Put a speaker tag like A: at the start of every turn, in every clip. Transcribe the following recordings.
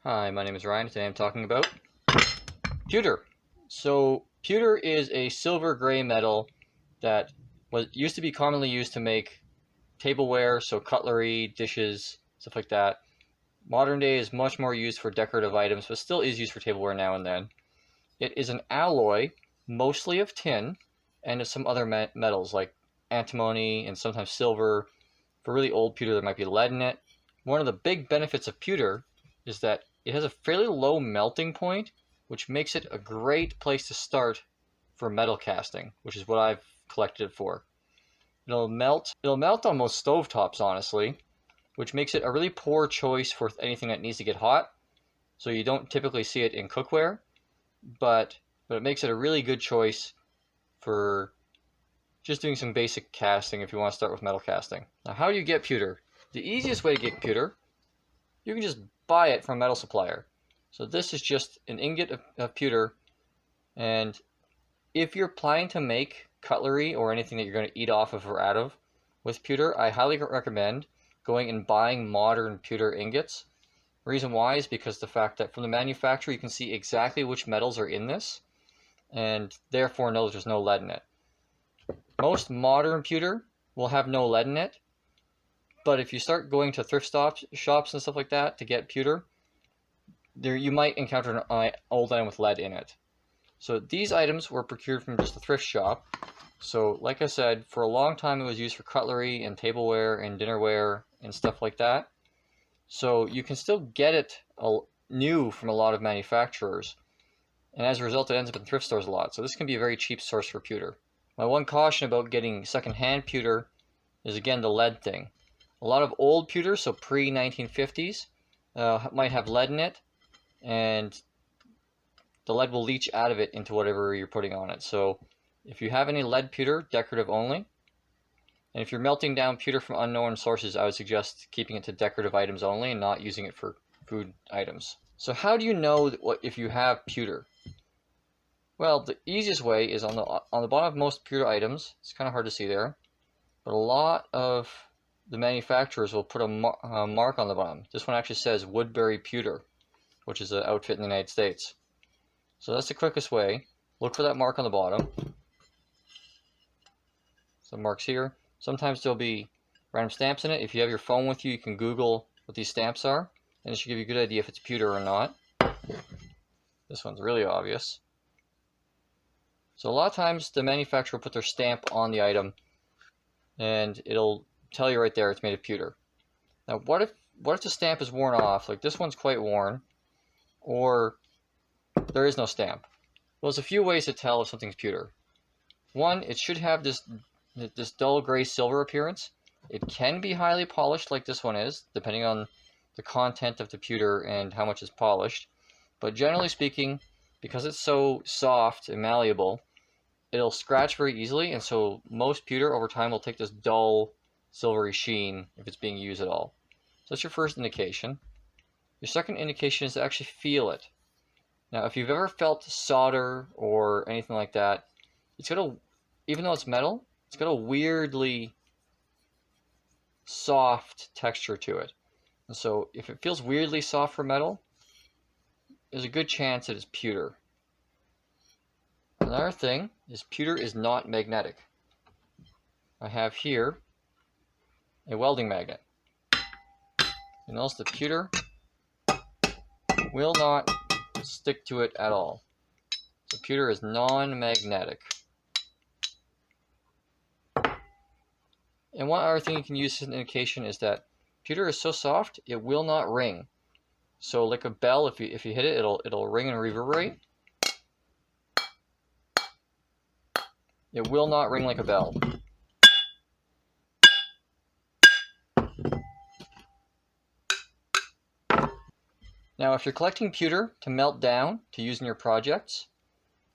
A: Hi, my name is Ryan. Today I'm talking about pewter. So pewter is a silver gray metal that used to be commonly used to make tableware, so cutlery, dishes, stuff like that. Modern day is much more used for decorative items, but still is used for tableware now and then. It is an alloy, mostly of tin, and of some other metals like antimony and sometimes silver. For really old pewter, there might be lead in it. One of the big benefits of pewter is that it has a fairly low melting point, which makes it a great place to start for metal casting, which is what I've collected it for. It'll melt on most stovetops, honestly, which makes it a really poor choice for anything that needs to get hot. So you don't typically see it in cookware, but it makes it a really good choice for just doing some basic casting if you want to start with metal casting. Now, how do you get pewter? The easiest way to get pewter, you can just buy it from a metal supplier. So this is just an ingot of pewter, and if you're planning to make cutlery or anything that you're going to eat off of or out of with pewter, I highly recommend going and buying modern pewter ingots. The reason why is because the fact that from the manufacturer you can see exactly which metals are in this, and therefore know there's no lead in it. Most modern pewter will have no lead in it, but if you start going to thrift shops and stuff like that to get pewter, there you might encounter an old item with lead in it. So these items were procured from just a thrift shop. So like I said, for a long time it was used for cutlery and tableware and dinnerware and stuff like that. So you can still get it new from a lot of manufacturers, and as a result it ends up in thrift stores a lot. So this can be a very cheap source for pewter. My one caution about getting secondhand pewter is again the lead thing. A lot of old pewter, so pre-1950s, might have lead in it, and the lead will leach out of it into whatever you're putting on it. So if you have any lead pewter, decorative only. And if you're melting down pewter from unknown sources, I would suggest keeping it to decorative items only and not using it for food items. So how do you know if you have pewter? Well, the easiest way is on the bottom of most pewter items. It's kind of hard to see there, but a lot of the manufacturers will put a mark on the bottom. This one actually says Woodbury Pewter, which is an outfit in the United States. So that's the quickest way. Look for that mark on the bottom. Some marks here. Sometimes there'll be random stamps in it. If you have your phone with you, you can Google what these stamps are, and it should give you a good idea if it's pewter or not. This one's really obvious. So a lot of times the manufacturer will put their stamp on the item, and it'll tell you right there it's made of pewter. Now what if the stamp is worn off, like this one's quite worn, or there is no stamp? Well, there's a few ways to tell if something's pewter. One, it should have this dull gray silver appearance. It can be highly polished like this one is, depending on the content of the pewter and how much is polished. But generally speaking, because it's so soft and malleable, it'll scratch very easily, and so most pewter over time will take this dull silvery sheen if it's being used at all. So that's your first indication. Your second indication is to actually feel it. Now, if you've ever felt solder or anything like that, it's got even though it's metal, it's got a weirdly soft texture to it. And so if it feels weirdly soft for metal, there's a good chance it is pewter. Another thing is pewter is not magnetic. I have here a welding magnet. You notice the pewter will not stick to it at all. So pewter is non-magnetic. And one other thing you can use as an indication is that pewter is so soft it will not ring. So like a bell, if you hit it, it'll ring and reverberate. It will not ring like a bell. Now, if you're collecting pewter to melt down to use in your projects,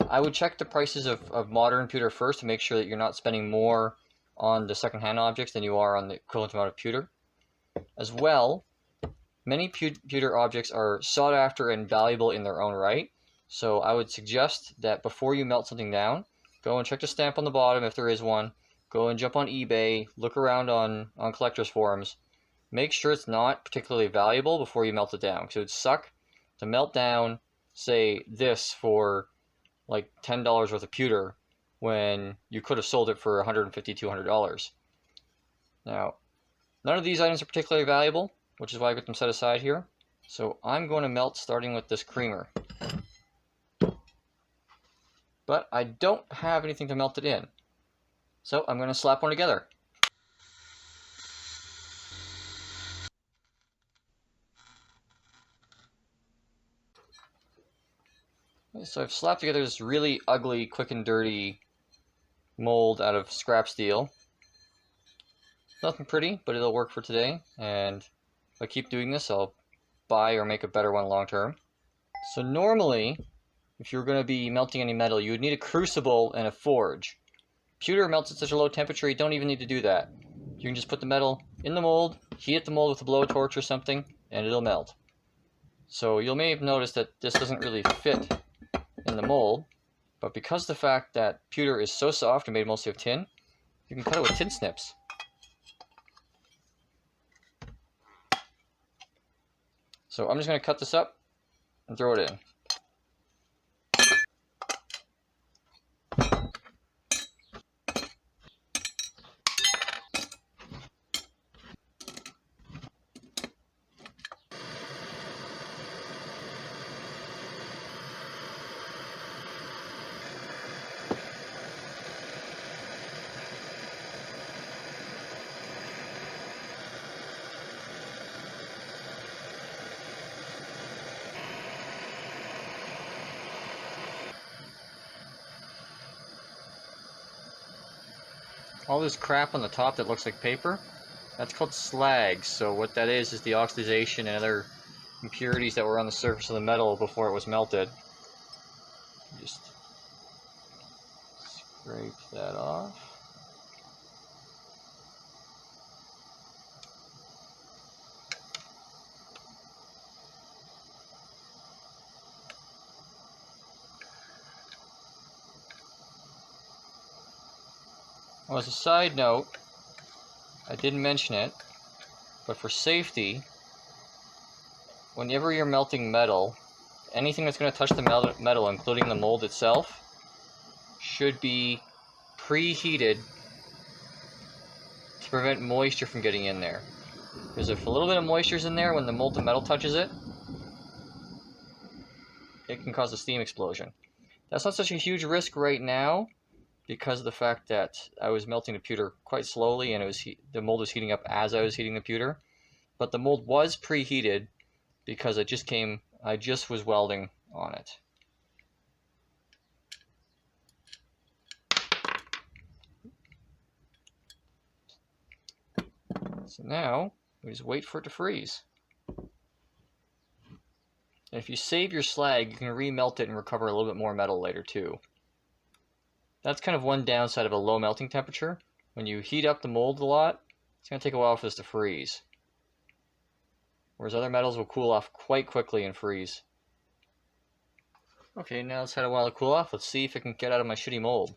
A: I would check the prices of modern pewter first to make sure that you're not spending more on the secondhand objects than you are on the equivalent amount of pewter. As well, many pewter objects are sought after and valuable in their own right, so I would suggest that before you melt something down, go and check the stamp on the bottom if there is one. Go and jump on eBay, look around on collectors forums. Make sure it's not particularly valuable before you melt it down, because it would suck to melt down, say, this for like $10 worth of pewter when you could have sold it for $150, $200. Now, none of these items are particularly valuable, which is why I got them set aside here. So I'm going to melt starting with this creamer. But I don't have anything to melt it in. So I'm going to slap one together. So I've slapped together this really ugly, quick and dirty mold out of scrap steel. Nothing pretty, but it'll work for today. And if I keep doing this, I'll buy or make a better one long term. So normally, if you're going to be melting any metal, you would need a crucible and a forge. Pewter melts at such a low temperature, you don't even need to do that. You can just put the metal in the mold, heat the mold with a blowtorch or something, and it'll melt. So you may have noticed that this doesn't really fit in the mold, but because of the fact that pewter is so soft and made mostly of tin, you can cut it with tin snips. So I'm just going to cut this up and throw it in. All this crap on the top that looks like paper, that's called slag. So what that is the oxidation and other impurities that were on the surface of the metal before it was melted. Just scrape that off. Well, as a side note, I didn't mention it, but for safety, whenever you're melting metal, anything that's going to touch the metal, including the mold itself, should be preheated to prevent moisture from getting in there. Because if a little bit of moisture is in there when the molten metal touches it, it can cause a steam explosion. That's not such a huge risk right now, because of the fact that I was melting the pewter quite slowly and the mold was heating up as I was heating the pewter. But the mold was preheated because I just was welding on it. So now, we just wait for it to freeze. And if you save your slag, you can remelt it and recover a little bit more metal later too. That's kind of one downside of a low melting temperature. When you heat up the mold a lot, it's going to take a while for this to freeze. Whereas other metals will cool off quite quickly and freeze. Okay, now it's had a while to cool off. Let's see if it can get out of my shitty mold.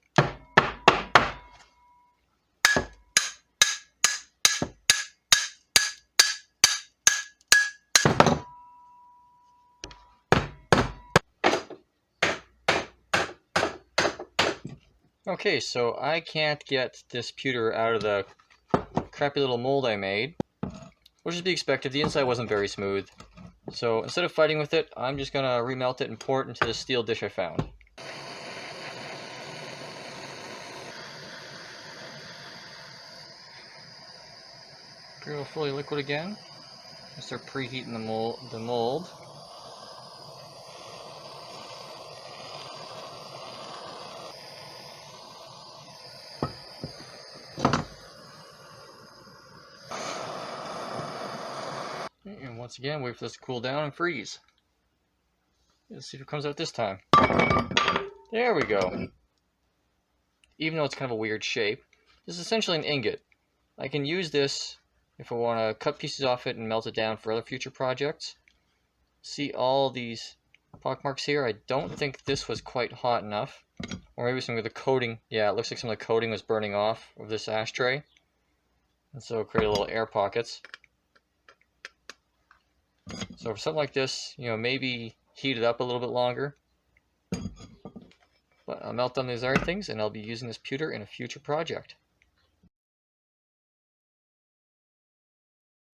A: Okay, so I can't get this pewter out of the crappy little mold I made, which is to be expected. The inside wasn't very smooth. So instead of fighting with it, I'm just going to remelt it and pour it into this steel dish I found. Go fully liquid again. And start preheating the mold. And once again, wait for this to cool down and freeze. Let's see if it comes out this time. There we go. Even though it's kind of a weird shape, this is essentially an ingot. I can use this if I want to cut pieces off it and melt it down for other future projects. See all these pockmarks here? I don't think this was quite hot enough. Or maybe some of the coating. Yeah, it looks like some of the coating was burning off of this ashtray. And so it created little air pockets. So for something like this, maybe heat it up a little bit longer. But I'll melt down these other things, and I'll be using this pewter in a future project.